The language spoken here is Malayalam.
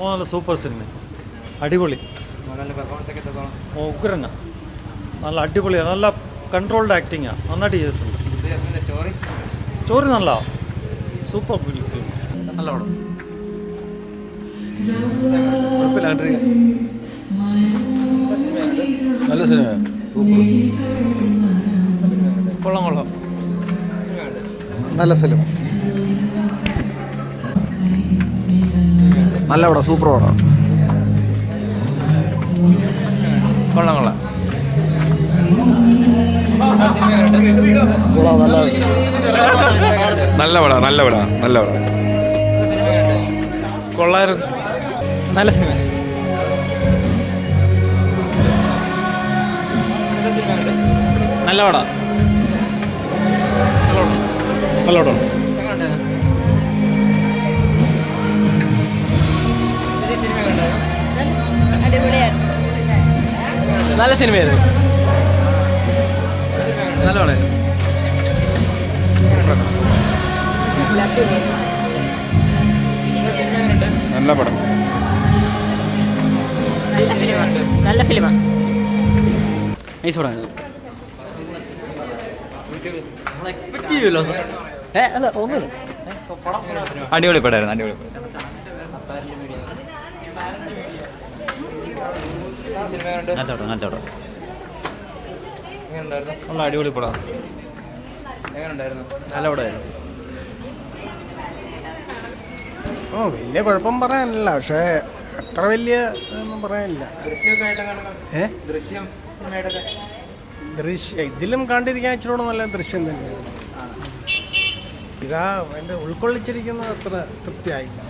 ഓ നല്ല സൂപ്പർ സിനിമ, അടിപൊളി. ഉഗ്രന, നല്ല അടിപൊളിയാണ്, നല്ല കൺട്രോൾഡ് ആക്ടിങ്ങാണ്, നന്നായിട്ട് ചെയ്തിട്ടുണ്ട്. സ്റ്റോറി നല്ല സൂപ്പർ ഫിലിം, നല്ല പടം. നല്ല സിനിമ, കൊള്ളാം കൊള്ളാം, നല്ല ഫിലിം, നല്ല പടം, സൂപ്പർ പടം, കൊള്ളാം കൊള്ളാം. നല്ല പടം, നല്ല പടം, നല്ല പടം, കൊള്ളായിരുന്നു, നല്ല സിനിമ. നല്ല പടം, നല്ല പടം. നല്ല സിനിമയായിരുന്നു, നല്ല പടം. നല്ല പടം, നല്ല ഫിലിമാണ്. നൈസ് പടം. അടിപൊളി പടമായിരുന്നു, അടിപൊളി പടം. നല്ല പടം, നല്ല പടം, നല്ല അടിപൊളി പടം, നല്ല പടമായിരുന്നു. വലിയ കുഴപ്പം പറയാനില്ല, പക്ഷേ അത്ര വലിയ ഒന്നും പറയാനില്ല. ദൃശ്യം ഇതിലും കണ്ടിരിക്കാൻ ഇച്ചിരൂടെ നല്ല ദൃശ്യം തന്നെയാണ്. ഇതാ എൻ്റെ ഉൾക്കൊള്ളിച്ചിരിക്കുന്നത് അത്ര തൃപ്തിയായില്ല.